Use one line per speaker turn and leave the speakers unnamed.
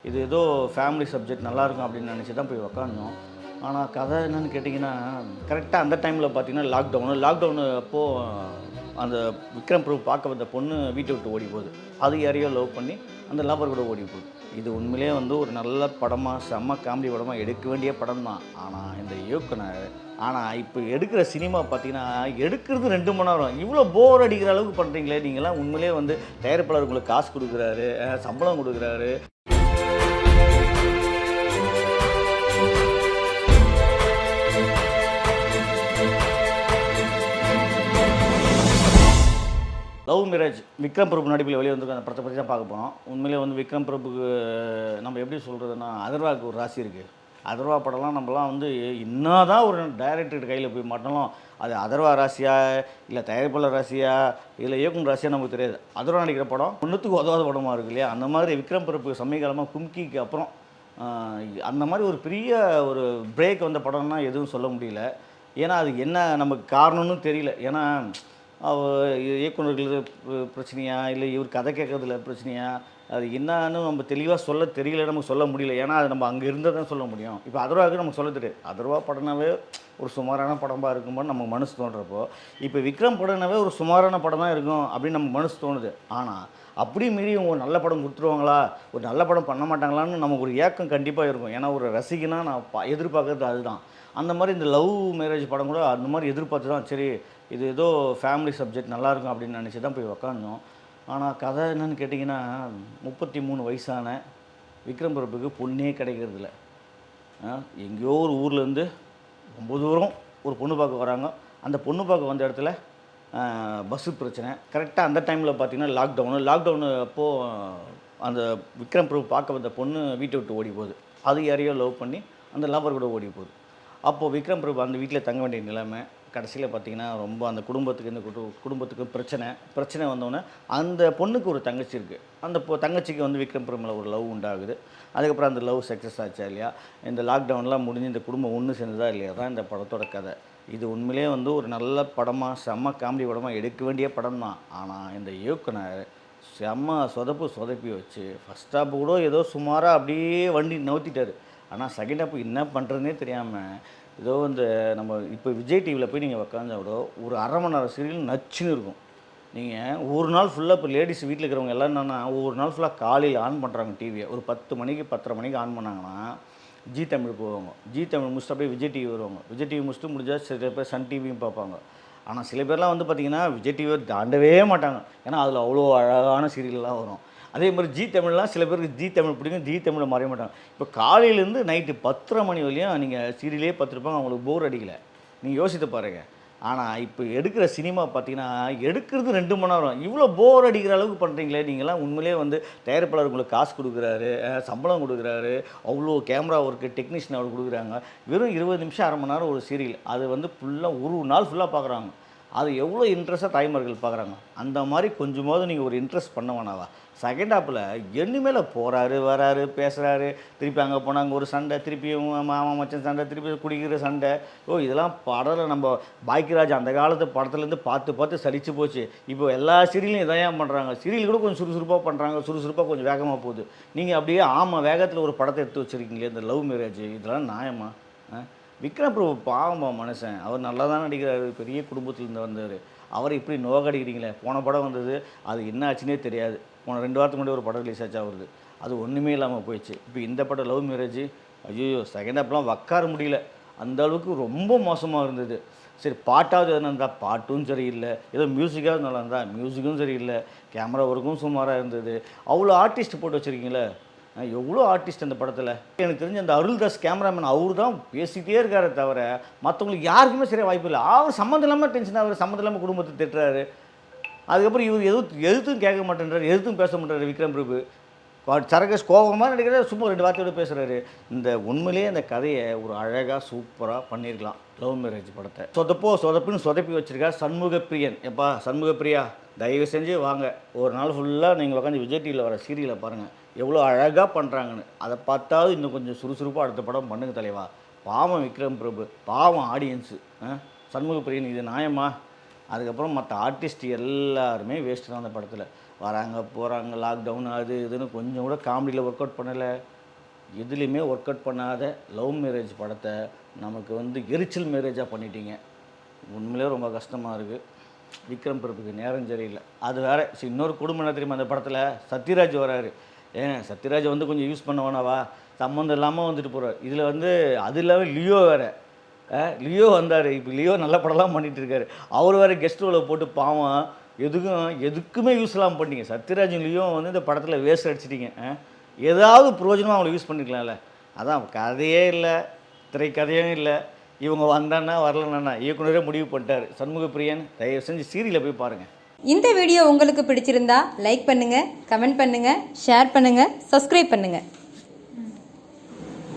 இது ஏதோ family subject நல்லாயிருக்கும் அப்படின்னு நினச்சி தான் போய் உக்காந்தோம். ஆனால் கதை என்னென்னு கேட்டிங்கன்னா, கரெக்டாக அந்த டைமில் பார்த்தீங்கன்னா லாக்டவுனு அப்போது அந்த விக்ரம் பிரபு பார்க்க வந்த பொண்ணு வீட்டை விட்டு ஓடி போகுது. அது யாரையோ லவ் பண்ணி அந்த லவர் கூட ஓடி போகுது. இது உண்மையிலேயே வந்து ஒரு நல்ல படமாக, செம்ம காமெடி படமாக எடுக்க வேண்டிய படம் தான். ஆனால் இந்த இயக்குனர் இப்போ எடுக்கிற சினிமா பார்த்தீங்கன்னா, எடுக்கிறது 2 மணி நேரம். இவ்வளோ போர் அடிக்கிற அளவுக்கு பண்ணுறீங்களே நீங்கள்லாம். உண்மையிலேயே வந்து தயாரிப்பாளர் உங்களுக்கு காசு கொடுக்குறாரு, சம்பளம் கொடுக்குறாரு. லவ் மேரேஜ் விக்ரம் பிரபு நடிப்பில் வெளியே வந்திருக்க அந்த படத்தை பற்றி தான் பார்க்க போகிறோம். உண்மையிலே வந்து விக்ரம் பிரபுக்கு நம்ம எப்படி சொல்கிறதுன்னா, அதர்வாவுக்கு ஒரு ராசி இருக்குது. அதர்வா படம்லாம் நம்மலாம் வந்து என்ன தான் ஒரு டைரக்டர் கையில் போய் மாட்டாலும் அது அதர்வா ராசியா, இல்லை தயாரிப்பாளர் ராசியா, இல்லை இயக்குனர் ராசியா நமக்கு தெரியாது. அதர்வா நடிக்கிற படம் ஒன்றுத்துக்கு உதவாத படமாக இருக்கு இல்லையா? அந்த மாதிரி விக்ரம் பிரபு சமீபகாலமாக கும்கிக்கு அப்புறம் அந்த மாதிரி ஒரு பெரிய ஒரு பிரேக் வந்த படம்னா எதுவும் சொல்ல முடியல. ஏன்னா அது என்ன நமக்கு காரணம்னு தெரியல. ஏன்னா இயக்குநர்கள் பிரச்சனையா, இல்லை இவர் கதை கேட்கறதுல பிரச்சனையா, அது என்னன்னு நம்ம தெளிவாக சொல்ல தெரியல, நமக்கு சொல்ல முடியல. ஏன்னா அது நம்ம அங்கே இருந்தால் தான் சொல்ல முடியும். இப்போ அதர்வாவுக்கு நமக்கு சொல்ல தெரியாது. அதர்வா படம்னாவே ஒரு சுமாரான படமாக இருக்கும்போது நம்ம மனசு தோன்றப்போ, இப்போ விக்ரம் படம்னாவே ஒரு சுமாரான படம் தான் இருக்கும் அப்படின்னு நம்ம மனசு தோணுது. ஆனால் அப்படி மீறி இவங்க ஒரு நல்ல படம் கொடுத்துருவாங்களா, ஒரு நல்ல படம் பண்ண மாட்டாங்களான்னு நமக்கு ஒரு ஏக்கம் கண்டிப்பாக இருக்கும். ஏன்னா ஒரு ரசிகனாக நான் எதிர்பார்க்குறது அதுதான். அந்த மாதிரி இந்த லவ் மேரேஜ் படம் கூட அந்த மாதிரி எதிர்பார்த்து தான், சரி இது ஏதோ ஃபேமிலி சப்ஜெக்ட் நல்லாயிருக்கும் அப்படின்னு நினச்சி தான் போய் உக்காந்தோம். ஆனால் கதை என்னென்னு கேட்டிங்கன்னா, 33 வயசான விக்ரம் பிரபுக்கு பொண்ணே கிடைக்கிறதில்ல. எங்கேயோ ஒரு ஊர்லேருந்து ரொம்ப தூரம் ஒரு பொண்ணு பார்க்க வராங்க. அந்த பொண்ணு பார்க்க வந்த இடத்துல பஸ்ஸு பிரச்சனை. கரெக்டாக அந்த டைமில் பார்த்திங்கன்னா லாக்டவுனு அப்போது அந்த விக்ரம் பிரபு பார்க்க வந்த பொண்ணு வீட்டை விட்டு ஓடி போகுது. அது யாரையோ லவ் பண்ணி அந்த லவர் கூட ஓடி போகுது. அப்போது விக்ரம் பிரபு அந்த வீட்டில் தங்க வேண்டிய நிலைமை. கடைசியில் பார்த்திங்கன்னா ரொம்ப அந்த குடும்பத்துக்கு பிரச்சனை வந்தோடனே அந்த பொண்ணுக்கு ஒரு தங்கச்சி இருக்குது. அந்த தங்கச்சிக்கு வந்து விக்ரம் பிரபு மேலே ஒரு லவ் உண்டாகுது. அதுக்கப்புறம் அந்த லவ் சக்ஸஸ் ஆச்சா இல்லையா, இந்த லாக்டவுன்லாம் முடிஞ்சு இந்த குடும்பம் ஒன்று சேர்ந்ததா இல்லையா தான் இந்த படத்தோட கதை. இது உண்மையிலே வந்து ஒரு நல்ல படமாக, செம்ம காமெடி படமாக எடுக்க வேண்டிய படம் தான். ஆனால் இந்த இயக்குனர் செம்ம சொதப்பி வச்சு ஃபஸ்ட் ஹாப் கூட ஏதோ சுமாராக அப்படியே வண்டி நவுத்திட்டார். ஆனால் செகண்ட் ஹாப் என்ன பண்ணுறதுனே தெரியாமல் ஏதோ இந்த நம்ம இப்போ விஜய் டிவியில் போய் நீங்கள் உக்காந்தா கூட ஒரு 1/2 மணி நேரம் சீரியல் நச்சுன்னு இருக்கும். நீங்கள் ஒரு நாள் ஃபுல்லாக இப்போ லேடிஸ் வீட்டில் இருக்கிறவங்க எல்லாம் என்னென்னா, ஒரு நாள் ஃபுல்லாக காலையில் ஆன் பண்ணுறாங்க டிவியை. ஒரு 10 மணிக்கு 10:30 மணிக்கு ஆன் பண்ணாங்கன்னா ஜி தமிழ் போவாங்க. ஜி தமிழ் முடிச்சுட்டு அப்படியே விஜய் டிவி வருவாங்க. விஜய் டிவி முடிச்சுட்டு முடிஞ்சால் சில பேர் சன் டிவியும் பார்ப்பாங்க. ஆனால் சில பேர்லாம் வந்து பார்த்திங்கன்னா விஜய் டிவியை தாண்டவே மாட்டாங்க. ஏன்னா அதில் அவ்வளோ அழகான சீரியல்லாம் வரும். அதே மாதிரி ஜி தமிழ்லாம் சில பேருக்கு ஜி தமிழ் பிடிக்கும், ஜி தமிழை மறைய மாட்டாங்க. இப்போ காலையிலேருந்து நைட்டு 10:30 மணி வரையும் நீங்கள் சீரியலே பார்த்துருப்பாங்க, அவங்களுக்கு போர் அடிக்கலை. நீங்கள் யோசித்து பாருங்கள். ஆனால் இப்போ எடுக்கிற சினிமா பார்த்தீங்கன்னா, எடுக்கிறது 2 மணி நேரம். இவ்வளோ போர் அடிக்கிற அளவுக்கு பண்ணுறீங்களே நீங்கள்லாம். உண்மையிலே வந்து தயாரிப்பாளர் உங்களுக்கு காசு கொடுக்குறாரு, சம்பளம் கொடுக்குறாரு, அவ்வளோ கேமரா ஒர்க்கு டெக்னீஷியன் அவர் கொடுக்குறாங்க. வெறும் 20 நிமிஷம் 1/2 மணி நேரம் ஒரு சீரியல். அது வந்து ஃபுல்லாக ஒரு நாள் ஃபுல்லாக பார்க்குறாங்க. அது எவ்வளோ இன்ட்ரெஸ்ட்டாக தாய்மார்கள் பார்க்குறாங்க. அந்த மாதிரி கொஞ்சமாவது நீங்கள் ஒரு இன்ட்ரெஸ்ட் பண்ண வேணாவா? செகண்ட் ஹாப்பில் எண்ணிமேலே போகிறாரு, வராரு, பேசுகிறாரு, திருப்பி அங்கே போனால் அங்கே ஒரு சண்டை, திருப்பியும் மாமா மச்சன் சண்டை, திருப்பி குடிக்கிற சண்டை. இதெல்லாம் படத்தில் நம்ம பாக்கியராஜ் அந்த காலத்து படத்துலேருந்து பார்த்து சலிச்சு போச்சு. இப்போ எல்லா சீரியலையும் இதான் ஏன் பண்ணுறாங்க? சீரியல் கூட கொஞ்சம் சுறுசுறுப்பாக பண்ணுறாங்க, சுறுசுறுப்பாக கொஞ்சம் வேகமாக போகுது. நீங்கள் அப்படியே வேகத்தில் ஒரு படத்தை எடுத்து வச்சுருக்கீங்களே இந்த லவ் மேரேஜ், இதெல்லாம் நியாயமா? விக்ரம் பிரபு பாவமா மனுஷன், அவர் நல்லா தான் நடிக்கிறாரு, பெரிய குடும்பத்துலேருந்து வந்தார். அவரை இப்படி நோக்கடிக்கிறீங்களே. போன படம் வந்தது, அது என்ன ஆச்சுன்னே தெரியாது. போன 2 வாரத்துக்கு முன்னாடி ஒரு படம் ரிலீஸ் ஆச்சா அவருக்கு, அது ஒன்றுமே இல்லாமல் போயிடுச்சு. இப்போ இந்த படம் லவ் மேரேஜ், ஐயோ செகண்ட் ஹாப்லாம் உட்கார முடியல, அந்த அளவுக்கு ரொம்ப மோசமாக இருந்தது. சரி பாட்டாவது எதுனா இருந்தால் பாட்டும் சரியில்லை, ஏதோ மியூசிக்காவது நல்லா இருந்தால் மியூசிக்கும் சரியில்லை, கேமரா ஒர்க்கும் சுமாராக இருந்தது. அவ்வளோ ஆர்டிஸ்ட் போட்டு வச்சுருக்கீங்களே, எவ்வளோ ஆர்டிஸ்ட் அந்த படத்தில். எனக்கு தெரிஞ்ச அந்த அருள்தாஸ் கேமராமேன் அவர் தான் பேசிகிட்டே இருக்காரே தவிர மற்றவங்களுக்கு யாருக்குமே சரியாக வாய்ப்பு இல்லை. அவர் சம்மந்தம் இல்லாமல் டென்ஷன் ஆகுது, சம்மந்தம் இல்லாமல் குடும்பத்தை திட்டுறாரு. அதுக்கப்புறம் இவர் எதுவும் கேட்க மாட்டேன்றாரு, எதுவும் பேச மாட்டேறாரு. விக்ரம் பிரபு சரகஸ் கோபமாக நடிக்கிறார், சும்மா 2 வார்த்தையோடு பேசுகிறாரு. இந்த உண்மையிலேயே அந்த கதையை ஒரு அழகாக சூப்பராக பண்ணியிருக்கலாம் லவ் மேரேஜ் படத்தை. சொதப்புன்னு சொதப்பி வச்சுருக்கா சண்முகப்பிரியன். எப்பா சண்முகப்பிரியா, தயவு செஞ்சு வாங்க, ஒரு நாள் ஃபுல்லாக நீங்கள் உட்காந்து விஜய் டிவியில் வர சீரியலை பாருங்கள், எவ்வளோ அழகாக பண்ணுறாங்கன்னு. அதை பார்த்தாவது இன்னும் கொஞ்சம் சுறுசுறுப்பாக அடுத்த படம் பண்ணுங்க தலைவா. பாவம் விக்ரம் பிரபு, பாவம் ஆடியன்ஸு. சண்முகப்பிரியன் இது நியாயமா? அதுக்கப்புறம் மற்ற ஆர்டிஸ்ட் எல்லாருமே வேஸ்ட்டு தான் அந்த படத்தில். வராங்க போகிறாங்க, லாக்டவுன் அது இதுன்னு கொஞ்சம் கூட காமெடியில் ஒர்க் அவுட் பண்ணலை. எதுலேயுமே ஒர்க் அவுட் பண்ணாத லவ் மேரேஜ் படத்தை நமக்கு வந்து எரிச்சல் மேரேஜாக பண்ணிட்டீங்க. உண்மையிலே ரொம்ப கஷ்டமாக இருக்குது. விக்ரம் பிரபுக்கு நேரம் சரியில்லை. அது வேறு. இன்னொரு குடும்பம் என்ன தெரியுமா, அந்த படத்தில் சத்யராஜ் வராரு. சத்யராஜ் வந்து கொஞ்சம் யூஸ் பண்ண வேணாவா, சம்மந்தம் இல்லாமல் வந்துட்டு போகிறார். இதில் வந்து அது இல்லாமல் லியோ வேறு. லியோ வந்தார். இப்போ லியோ நல்ல படம்லாம் பண்ணிகிட்டு இருக்காரு. அவர் வேறு கெஸ்ட் ரோலை போட்டு பாவம் எதுக்குமே யூஸ் இல்லாமல் பண்ணிங்க. சத்யராஜும் லியோ வந்து இந்த படத்தில் வேஸ்ட் அடிச்சிட்டிங்க. ஏதாவது பிரயோஜனமாக அவங்களை யூஸ் பண்ணிக்கலாம்ல. அதான் கதையே இல்லை, திரைக்கதையும் இல்லை. இவங்க வந்தான்னா வரலன்னா இயக்குனரே முடிவு பண்ணிட்டார். சண்முகப்பிரியன், தயவு செஞ்சு சீரியலை போய் பாருங்கள்.
இந்த வீடியோ உங்களுக்கு பிடிச்சிருந்தா லைக் பண்ணுங்கள், கமெண்ட் பண்ணுங்கள், ஷேர் பண்ணுங்கள், சப்ஸ்கிரைப் பண்ணுங்கள்.